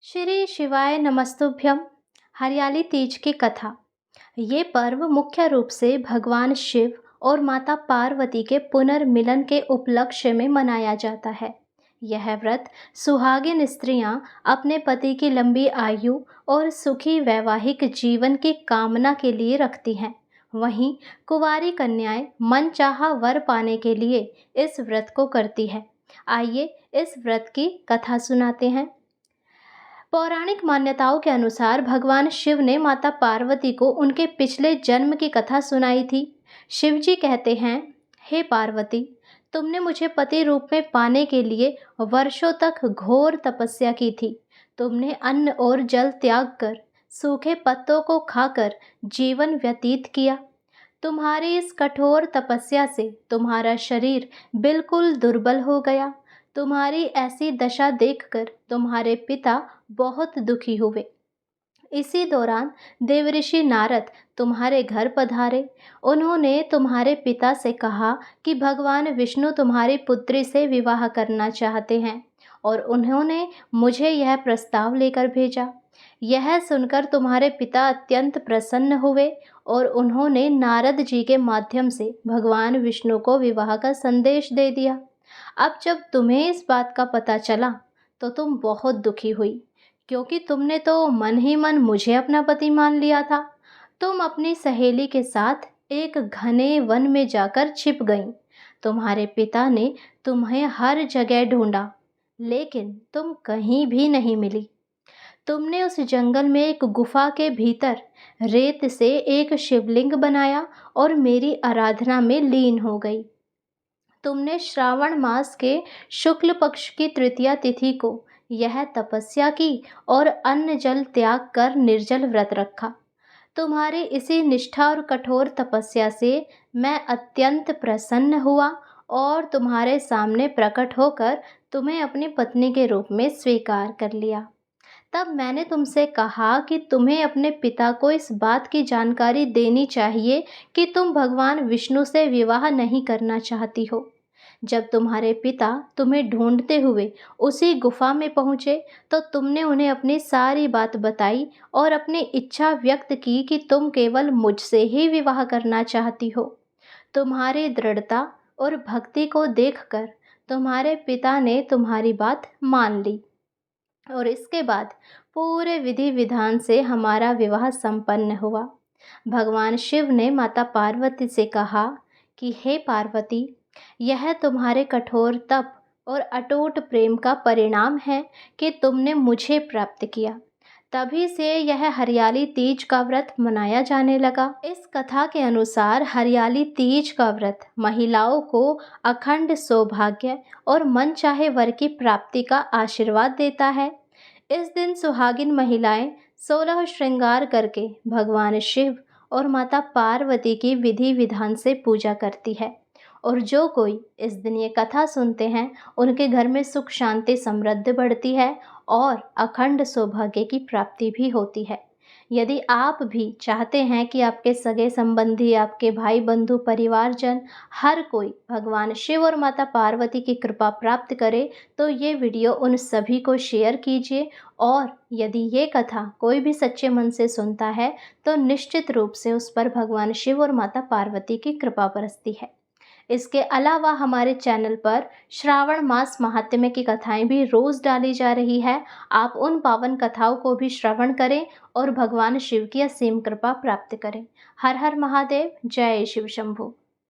श्री शिवाय नमस्तुभ्यम। हरियाली तीज की कथा। ये पर्व मुख्य रूप से भगवान शिव और माता पार्वती के पुनर्मिलन के उपलक्ष्य में मनाया जाता है। यह व्रत सुहागिन स्त्रियां अपने पति की लंबी आयु और सुखी वैवाहिक जीवन की कामना के लिए रखती हैं। वहीं कुंवारी कन्याएं मनचाहा वर पाने के लिए इस व्रत को करती है। आइए इस व्रत की कथा सुनाते हैं। पौराणिक मान्यताओं के अनुसार भगवान शिव ने माता पार्वती को उनके पिछले जन्म की कथा सुनाई थी। शिव जी कहते हैं, हे पार्वती, तुमने मुझे पति रूप में पाने के लिए वर्षों तक घोर तपस्या की थी। तुमने अन्न और जल त्याग कर, सूखे पत्तों को खाकर जीवन व्यतीत किया। तुम्हारी इस कठोर तपस्या से तुम्हारा शरीर बिल्कुल दुर्बल हो गया। तुम्हारी ऐसी दशा देखकर तुम्हारे पिता बहुत दुखी हुए। इसी दौरान देवऋषि नारद तुम्हारे घर पधारे। उन्होंने तुम्हारे पिता से कहा कि भगवान विष्णु तुम्हारी पुत्री से विवाह करना चाहते हैं और उन्होंने मुझे यह प्रस्ताव लेकर भेजा। यह सुनकर तुम्हारे पिता अत्यंत प्रसन्न हुए और उन्होंने नारद जी के माध्यम से भगवान विष्णु को विवाह का संदेश दे दिया। अब जब तुम्हें इस बात का पता चला तो तुम बहुत दुखी हुई, क्योंकि तुमने तो मन ही मन मुझे अपना पति मान लिया था। तुम अपनी सहेली के साथ एक घने वन में जाकर छिप गईं। तुम्हारे पिता ने तुम्हें हर जगह ढूंढा, लेकिन तुम कहीं भी नहीं मिली। तुमने उस जंगल में एक गुफा के भीतर रेत से एक शिवलिंग बनाया और मेरी आराधना में लीन हो गई। तुमने श्रावण मास के शुक्ल पक्ष की तृतीया तिथि को यह तपस्या की और अन्न जल त्याग कर निर्जल व्रत रखा। तुम्हारी इसी निष्ठा और कठोर तपस्या से मैं अत्यंत प्रसन्न हुआ और तुम्हारे सामने प्रकट होकर तुम्हें अपनी पत्नी के रूप में स्वीकार कर लिया। तब मैंने तुमसे कहा कि तुम्हें अपने पिता को इस बात की जानकारी देनी चाहिए कि तुम भगवान विष्णु से विवाह नहीं करना चाहती हो। जब तुम्हारे पिता तुम्हें ढूंढते हुए उसी गुफा में पहुँचे तो तुमने उन्हें अपनी सारी बात बताई और अपनी इच्छा व्यक्त की कि तुम केवल मुझसे ही विवाह करना चाहती हो। तुम्हारी दृढ़ता और भक्ति को देखकर तुम्हारे पिता ने तुम्हारी बात मान ली और इसके बाद पूरे विधि विधान से हमारा विवाह संपन्न हुआ। भगवान शिव ने माता पार्वती से कहा कि हे पार्वती, यह तुम्हारे कठोर तप और अटूट प्रेम का परिणाम है कि तुमने मुझे प्राप्त किया। तभी से यह हरियाली तीज का व्रत मनाया जाने लगा। इस कथा के अनुसार हरियाली तीज का व्रत महिलाओं को अखंड सौभाग्य और मनचाहे वर की प्राप्ति का आशीर्वाद देता है। इस दिन सुहागिन महिलाएं 16 श्रृंगार करके भगवान शिव और माता पार्वती की विधि विधान से पूजा करती है और जो कोई इस दिन ये कथा सुनते हैं उनके घर में सुख शांति समृद्धि बढ़ती है और अखंड सौभाग्य की प्राप्ति भी होती है। यदि आप भी चाहते हैं कि आपके सगे संबंधी, आपके भाई बंधु, परिवारजन, हर कोई भगवान शिव और माता पार्वती की कृपा प्राप्त करे तो ये वीडियो उन सभी को शेयर कीजिए। और यदि ये कथा कोई भी सच्चे मन से सुनता है तो निश्चित रूप से उस पर भगवान शिव और माता पार्वती की कृपा बरसती है। इसके अलावा हमारे चैनल पर श्रावण मास महात्म्य की कथाएं भी रोज़ डाली जा रही है। आप उन पावन कथाओं को भी श्रवण करें और भगवान शिव की असीम कृपा प्राप्त करें। हर हर महादेव। जय शिव शंभु।